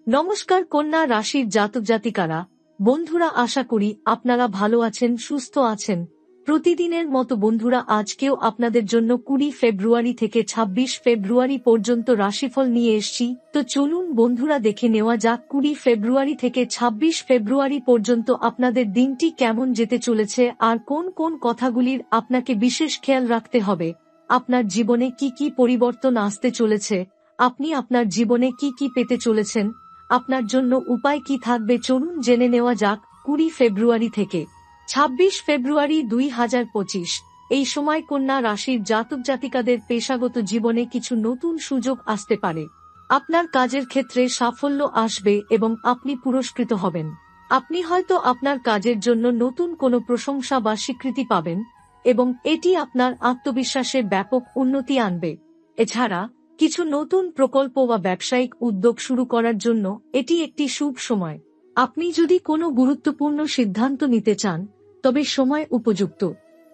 নমস্কার কন্যা রাশির জাতক জাতিকারা, বন্ধুরা, আশা করি আপনারা ভালো আছেন, সুস্থ আছেন। প্রতিদিনের মতো বন্ধুরা, আজকেও আপনাদের জন্য 20 ফেব্রুয়ারি থেকে 26 ফেব্রুয়ারি পর্যন্ত রাশিফল নিয়ে এসেছি। তো চলুন বন্ধুরা, দেখে নেওয়া যাক 20 ফেব্রুয়ারি থেকে 26 ফেব্রুয়ারি পর্যন্ত আপনাদের দিনটি কেমন যেতে চলেছে আর কোন কোন কথাগুলির আপনাকে বিশেষ খেয়াল রাখতে হবে। আপনার জীবনে কি কি পরিবর্তন আসতে চলেছে, আপনি আপনার জীবনে কি কি পেতে চলেছেন, আপনার জন্য উপায় কি থাকবে, চলুন জেনে নেওয়া যাক। 20 ফেব্রুয়ারি থেকে 26 ফেব্রুয়ারি 2025 এই সময় কন্যা রাশির জাতক জাতিকাদের পেশাগত জীবনে কিছু নতুন সুযোগ আসতে পারে। আপনার কাজের ক্ষেত্রে সাফল্য আসবে এবং আপনি পুরস্কৃত হবেন। আপনি হয়তো আপনার কাজের জন্য নতুন কোনো প্রশংসা বা স্বীকৃতি পাবেন এবং এটি আপনার আত্মবিশ্বাসে ব্যাপক উন্নতি আনবে। এছাড়া কিছু নতুন প্রকল্প বা ব্যবসায়িক উদ্যোগ শুরু করার জন্য এটি একটি শুভ সময়। আপনি যদি কোনো গুরুত্বপূর্ণ সিদ্ধান্ত নিতে চান, তবে সময় উপযুক্ত।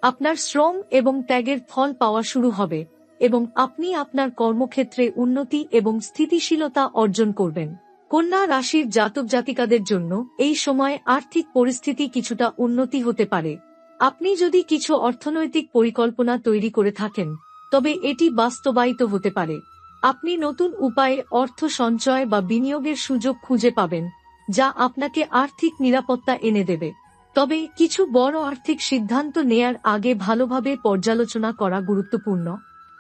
আপনার শ্রম এবং ত্যাগের ফল পাওয়া শুরু হবে এবং আপনি আপনার কর্মক্ষেত্রে উন্নতি এবং স্থিতিশীলতা অর্জন করবেন। কন্যা রাশির জাতক জাতিকাদের জন্য এই সময় আর্থিক পরিস্থিতি কিছুটা উন্নতি হতে পারে। আপনি যদি কিছু অর্থনৈতিক পরিকল্পনা তৈরি করে থাকেন, তবে এটি বাস্তবায়িত হতে পারে। আপনি নতুন উপায়ে অর্থ সঞ্চয় বা বিনিয়োগের সুযোগ খুঁজে পাবেন, যা আপনাকে আর্থিক নিরাপত্তা এনে দেবে। তবে কিছু বড় আর্থিক সিদ্ধান্ত নেয়ার আগে ভালোভাবে পর্যালোচনা করা গুরুত্বপূর্ণ।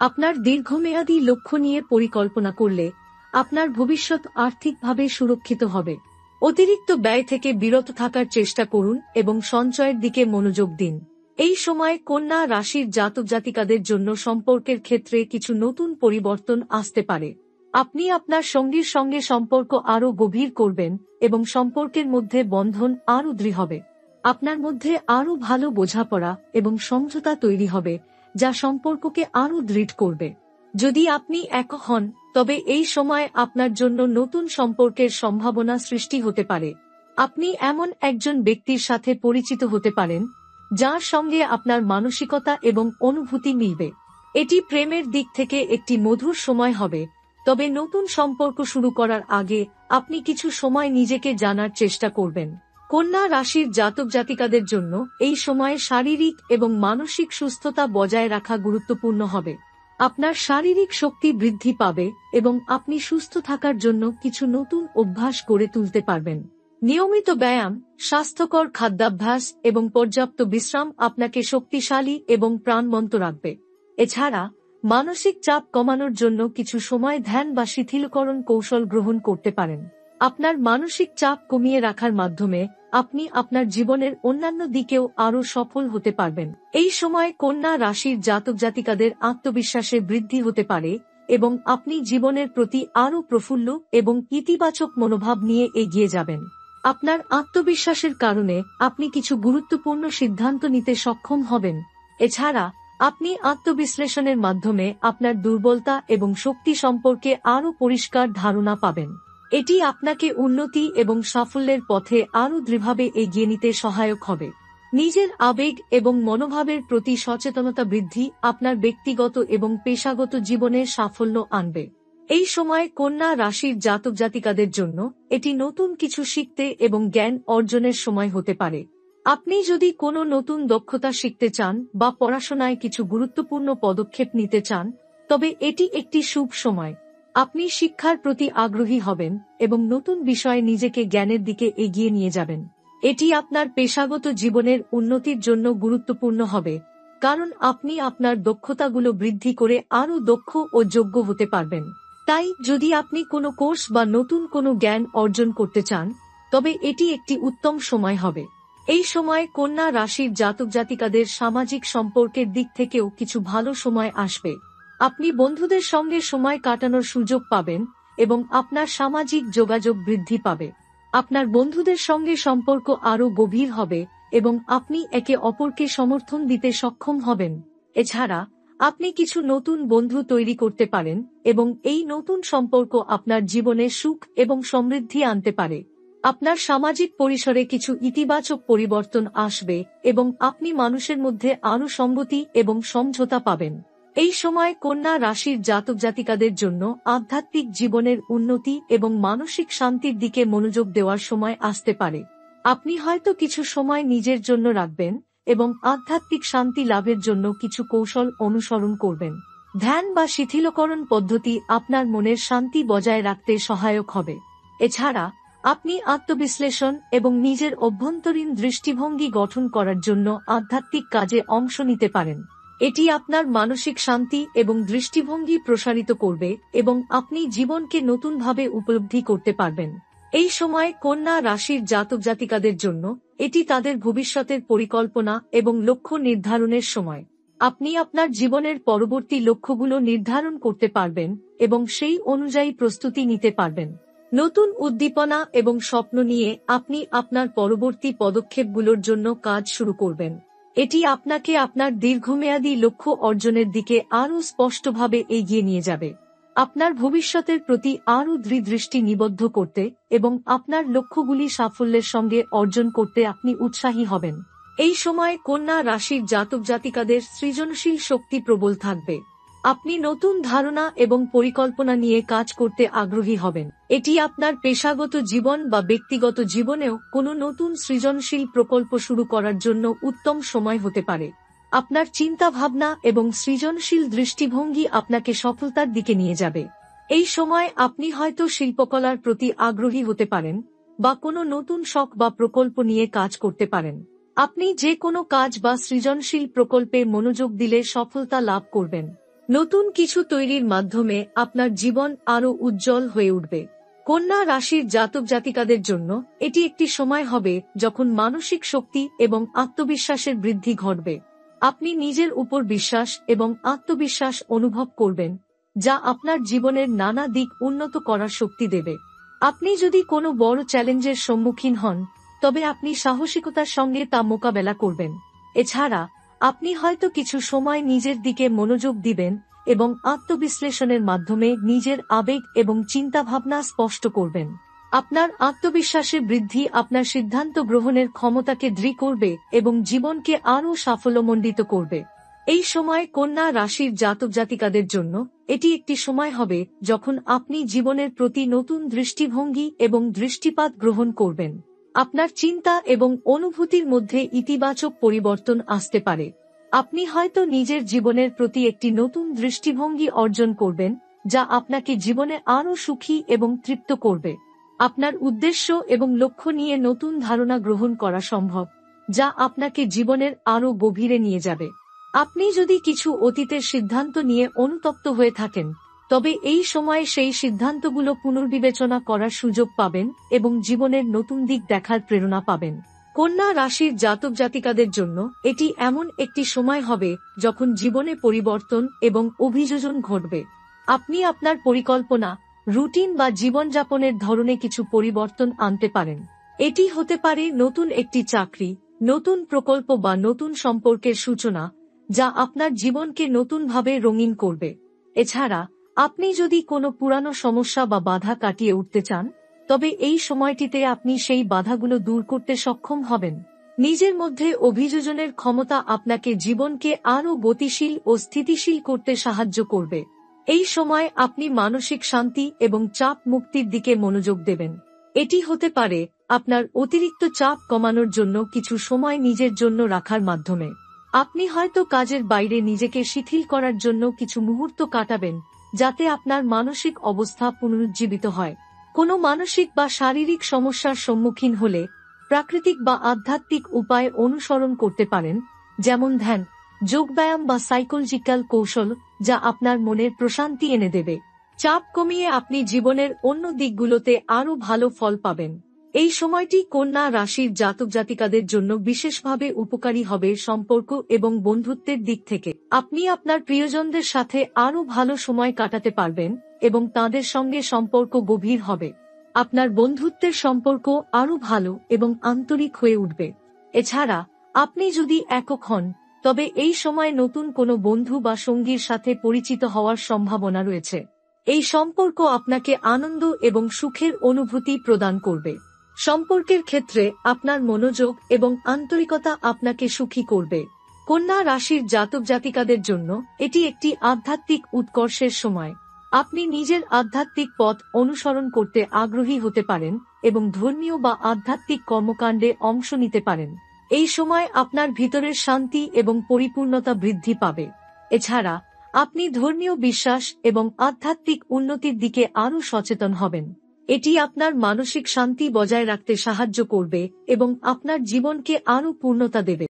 আপনার দীর্ঘমেয়াদী লক্ষ্য নিয়ে পরিকল্পনা করলে আপনার ভবিষ্যৎ আর্থিকভাবে সুরক্ষিত হবে। অতিরিক্ত ব্যয় থেকে বিরত থাকার চেষ্টা করুন এবং সঞ্চয়ের দিকে মনোযোগ দিন। এই সময় কন্যা রাশির জাতক জাতিকাদের জন্য সম্পর্কের ক্ষেত্রে কিছু নতুন পরিবর্তন আসতে পারে। আপনি আপনার সঙ্গীর সঙ্গে সম্পর্ক আরও গভীর করবেন এবং সম্পর্কের মধ্যে বন্ধন আরও দৃঢ় হবে। আপনার মধ্যে আরও ভালো বোঝাপড়া এবং সমঝোতা তৈরি হবে, যা সম্পর্ককে আরও দৃঢ় করবে। যদি আপনি একা হন, তবে এই সময় আপনার জন্য নতুন সম্পর্কের সম্ভাবনা সৃষ্টি হতে পারে। আপনি এমন একজন ব্যক্তির সাথে পরিচিত হতে পারেন, যার সঙ্গে আপনার মানসিকতা এবং অনুভূতি মিলবে। এটি প্রেমের দিক থেকে একটি মধুর সময় হবে। তবে নতুন সম্পর্ক শুরু করার আগে আপনি কিছু সময় নিজেকে জানার চেষ্টা করবেন। কন্যা রাশির জাতক জাতিকাদের জন্য এই সময়ে শারীরিক এবং মানসিক সুস্থতা বজায় রাখা গুরুত্বপূর্ণ হবে। আপনার শারীরিক শক্তি বৃদ্ধি পাবে এবং আপনি সুস্থ থাকার জন্য কিছু নতুন অভ্যাস গড়ে তুলতে পারবেন। নিয়মিত ব্যায়াম, স্বাস্থ্যকর খাদ্যাভ্যাস এবং পর্যাপ্ত বিশ্রাম আপনাকে শক্তিশালী এবং প্রাণবন্ত রাখবে। এছাড়া মানসিক চাপ কমানোর জন্য কিছু সময় ধ্যান বা শিথিলকরণ কৌশল গ্রহণ করতে পারেন। আপনার মানসিক চাপ কমিয়ে রাখার মাধ্যমে আপনি আপনার জীবনের অন্যান্য দিকেও আরও সফল হতে পারবেন। এই সময় কন্যা রাশির জাতক জাতিকাদের আত্মবিশ্বাসে বৃদ্ধি হতে পারে এবং আপনি জীবনের প্রতি আরও প্রফুল্ল এবং ইতিবাচক মনোভাব নিয়ে এগিয়ে যাবেন। আপনার আত্মবিশ্বাসের কারণে আপনি কিছু গুরুত্বপূর্ণ সিদ্ধান্ত নিতে সক্ষম হবেন। এছাড়া আপনি আত্মবিশ্লেষণের মাধ্যমে আপনার দুর্বলতা এবং শক্তি সম্পর্কে আরও পরিষ্কার ধারণা পাবেন। এটি আপনাকে উন্নতি এবং সাফল্যের পথে আরও দৃঢ়ভাবে এগিয়ে নিতে সহায়ক হবে। নিজের আবেগ এবং মনোভাবের প্রতি সচেতনতা বৃদ্ধি আপনার ব্যক্তিগত এবং পেশাগত জীবনে সাফল্য আনবে। এই সময় কন্যা রাশির জাতক জাতিকাদের জন্য এটি নতুন কিছু শিখতে এবং জ্ঞান অর্জনের সময় হতে পারে। আপনি যদি কোনো নতুন দক্ষতা শিখতে চান বা পড়াশোনায় কিছু গুরুত্বপূর্ণ পদক্ষেপ নিতে চান, তবে এটি একটি শুভ সময়। আপনি শিক্ষার প্রতি আগ্রহী হবেন এবং নতুন বিষয়ে নিজেকে জ্ঞানের দিকে এগিয়ে নিয়ে যাবেন। এটি আপনার পেশাগত জীবনের উন্নতির জন্য গুরুত্বপূর্ণ হবে, কারণ আপনি আপনার দক্ষতাগুলো বৃদ্ধি করে আরও দক্ষ ও যোগ্য হতে পারবেন। তাই যদি আপনি কোনো কোর্স বা নতুন কোনো জ্ঞান অর্জন করতে চান, তবে এটি একটি উত্তম সময় হবে। এই সময় কন্যা রাশির জাতক জাতিকাদের সামাজিক সম্পর্কের দিক থেকেও কিছু ভালো সময় আসবে। আপনি বন্ধুদের সঙ্গে সময় কাটানোর সুযোগ পাবেন এবং আপনার সামাজিক যোগাযোগ বৃদ্ধি পাবে। আপনার বন্ধুদের সঙ্গে সম্পর্ক আরও গভীর হবে এবং আপনি একে অপরকে সমর্থন দিতে সক্ষম হবেন। এছাড়া আপনি কিছু নতুন বন্ধু তৈরি করতে পারেন এবং এই নতুন সম্পর্ক আপনার জীবনে সুখ এবং সমৃদ্ধি আনতে পারে। আপনার সামাজিক পরিসরে কিছু ইতিবাচক পরিবর্তন আসবে এবং আপনি মানুষের মধ্যে আরও সংগতি এবং সমঝোতা পাবেন। এই সময় কন্যা রাশির জাতক জাতিকাদের জন্য আধ্যাত্মিক জীবনের উন্নতি এবং মানসিক শান্তির দিকে মনোযোগ দেওয়ার সময় আসতে পারে। আপনি হয়তো কিছু সময় নিজের জন্য রাখবেন এবং আধ্যাত্মিক শান্তি লাভের জন্য কিছু কৌশল অনুসরণ করবেন। ধ্যান বা শিথিলকরণ পদ্ধতি আপনার মনের শান্তি বজায় রাখতে সহায়ক হবে। এছাড়া আপনি আত্মবিশ্লেষণ এবং নিজের অভ্যন্তরীণ দৃষ্টিভঙ্গি গঠন করার জন্য আধ্যাত্মিক কাজে অংশ নিতে পারেন। এটি আপনার মানসিক শান্তি এবং দৃষ্টিভঙ্গি প্রসারিত করবে এবং আপনি জীবনকে নতুনভাবে উপলব্ধি করতে পারবেন। এই সময় কন্যা রাশির জাতক জাতিকাদের জন্য এটি তাদের ভবিষ্যতের পরিকল্পনা এবং লক্ষ্য নির্ধারণের সময়। আপনি আপনার জীবনের পরবর্তী লক্ষ্যগুলো নির্ধারণ করতে পারবেন এবং সেই অনুযায়ী প্রস্তুতি নিতে পারবেন। নতুন উদ্দীপনা এবং স্বপ্ন নিয়ে আপনি আপনার পরবর্তী পদক্ষেপগুলোর জন্য কাজ শুরু করবেন। এটি আপনাকে আপনার দীর্ঘমেয়াদী লক্ষ্য অর্জনের দিকে আরও স্পষ্টভাবে এগিয়ে নিয়ে যাবে। আপনার ভবিষ্যতের প্রতি আরও দৃষ্টি নিবদ্ধ করতে এবং আপনার লক্ষ্যগুলি সাফল্যের সঙ্গে অর্জন করতে আপনি উৎসাহী হবেন। এই সময় কন্যা রাশির জাতক জাতিকাদের সৃজনশীল শক্তি প্রবল থাকবে। আপনি নতুন ধারণা এবং পরিকল্পনা নিয়ে কাজ করতে আগ্রহী হবেন। এটি আপনার পেশাগত জীবন বা ব্যক্তিগত জীবনেও কোনো নতুন সৃজনশীল প্রকল্প শুরু করার জন্য উত্তম সময় হতে পারে। আপনার চিন্তাভাবনা এবং সৃজনশীল দৃষ্টিভঙ্গি আপনাকে সফলতার দিকে নিয়ে যাবে। এই সময় আপনি হয়তো শিল্পকলার প্রতি আগ্রহী হতে পারেন বা কোনো নতুন শখ বা প্রকল্প নিয়ে কাজ করতে পারেন। আপনি যে কোনো কাজ বা সৃজনশীল প্রকল্পে মনোযোগ দিলে সফলতা লাভ করবেন। নতুন কিছু তৈরির মাধ্যমে আপনার জীবন আরও উজ্জ্বল হয়ে উঠবে। কন্যা রাশির জাতক জাতিকাদের জন্য এটি একটি সময় হবে যখন মানসিক শক্তি এবং আত্মবিশ্বাসের বৃদ্ধি ঘটবে। আপনি নিজের উপর বিশ্বাস এবং আত্মবিশ্বাস অনুভব করবেন, যা আপনার জীবনের নানা দিক উন্নত করার শক্তি দেবে। আপনি যদি কোনো বড় চ্যালেঞ্জের সম্মুখীন হন, তবে আপনি সাহসিকতার সঙ্গে তা মোকাবেলা করবেন। এছাড়া আপনি হয়তো কিছু সময় নিজের দিকে মনোযোগ দিবেন এবং আত্মবিশ্লেষণের মাধ্যমে নিজের আবেগ এবং চিন্তাভাবনা স্পষ্ট করবেন। আপনার আত্মবিশ্বাসের বৃদ্ধি আপনার সিদ্ধান্ত গ্রহণের ক্ষমতাকে দৃঢ় করবে এবং জীবনকে আরও সাফল্যমণ্ডিত করবে। এই সময় কন্যা রাশির জাতক জাতিকাদের জন্য এটি একটি সময় হবে যখন আপনি জীবনের প্রতি নতুন দৃষ্টিভঙ্গি এবং দৃষ্টিপাত গ্রহণ করবেন। আপনার চিন্তা এবং অনুভূতির মধ্যে ইতিবাচক পরিবর্তন আসতে পারে। আপনি হয়তো নিজের জীবনের প্রতি একটি নতুন দৃষ্টিভঙ্গি অর্জন করবেন, যা আপনাকে জীবনে আরও সুখী এবং তৃপ্ত করবে। আপনার উদ্দেশ্য এবং লক্ষ্য নিয়ে নতুন ধারণা গ্রহণ করা সম্ভব, যা আপনাকে জীবনের আরও গভীরে নিয়ে যাবে। আপনি যদি কিছু অতীতের সিদ্ধান্ত নিয়ে অনুতপ্ত হয়ে থাকেন, তবে এই সময়ে সেই সিদ্ধান্তগুলো পুনর্বিবেচনা করার সুযোগ পাবেন এবং জীবনের নতুন দিক দেখার প্রেরণা পাবেন। কন্যা রাশির জাতক জাতিকাদের জন্য এটি এমন একটি সময় হবে যখন জীবনে পরিবর্তন এবং অভিযোজন ঘটবে। আপনি আপনার পরিকল্পনা, রুটিন বা জীবনযাপনের ধরনে কিছু পরিবর্তন আনতে পারেন। এটি হতে পারে নতুন একটি চাকরি, নতুন প্রকল্প বা নতুন সম্পর্কের সূচনা, যা আপনার জীবনকে নতুনভাবে রঙিন করবে। এছাড়া আপনি যদি কোনো পুরানো সমস্যা বা বাধা কাটিয়ে উঠতে চান, তবে এই সময়টিতে আপনি সেই বাধাগুলো দূর করতে সক্ষম হবেন। নিজের মধ্যে অভিযোজনের ক্ষমতা আপনাকে জীবনকে আরও গতিশীল ও স্থিতিশীল করতে সাহায্য করবে। এই সময় আপনি মানসিক শান্তি এবং চাপ মুক্তির দিকে মনোযোগ দেবেন। এটি হতে পারে আপনার অতিরিক্ত চাপ কমানোর জন্য কিছু সময় নিজের জন্য রাখার মাধ্যমে। আপনি হয়তো কাজের বাইরে নিজেকে শিথিল করার জন্য কিছু মুহূর্ত কাটাবেন, যাতে আপনার মানসিক অবস্থা পুনরুজ্জীবিত হয়। কোনো মানসিক বা শারীরিক সমস্যার সম্মুখীন হলে প্রাকৃতিক বা আধ্যাত্মিক উপায় অনুসরণ করতে পারেন, যেমন ধ্যান, যোগব্যায়াম বা সাইকোলজিক্যাল কৌশল, যা আপনার মনের প্রশান্তি এনে দেবে। চাপ কমিয়ে আপনি জীবনের অন্য দিকগুলোতে আরও ভালো ফল পাবেন। এই সময়টি কন্যা রাশির জাতক জাতিকাদের জন্য বিশেষভাবে উপকারী হবে সম্পর্ক এবং বন্ধুত্বের দিক থেকে। আপনি আপনার প্রিয়জনদের সাথে আরও ভালো সময় কাটাতে পারবেন এবং তাদের সঙ্গে সম্পর্ক গভীর হবে। আপনার বন্ধুত্বের সম্পর্ক আরও ভালো এবং আন্তরিক হয়ে উঠবে। এছাড়া আপনি যদি একক হন, তবে এই সময় নতুন কোনো বন্ধু বা সঙ্গীর সাথে পরিচিত হওয়ার সম্ভাবনা রয়েছে। এই সম্পর্ক আপনাকে আনন্দ এবং সুখের অনুভূতি প্রদান করবে। সম্পর্কের ক্ষেত্রে আপনার মনোযোগ এবং আন্তরিকতা আপনাকে সুখী করবে। কন্যা রাশির জাতক জাতিকাদের জন্য এটি একটি আধ্যাত্মিক উৎকর্ষের সময়। আপনি নিজের আধ্যাত্মিক পথ অনুসরণ করতে আগ্রহী হতে পারেন এবং ধর্মীয় বা আধ্যাত্মিক কর্মকাণ্ডে অংশ নিতে পারেন। এই সময় আপনার ভিতরের শান্তি এবং পরিপূর্ণতা বৃদ্ধি পাবে। এছাড়া আপনি ধর্মীয় বিশ্বাস এবং আধ্যাত্মিক উন্নতির দিকে আরও সচেতন হবেন। এটি আপনার মানসিক শান্তি বজায় রাখতে সাহায্য করবে এবং আপনার জীবনকে আরও পূর্ণতা দেবে।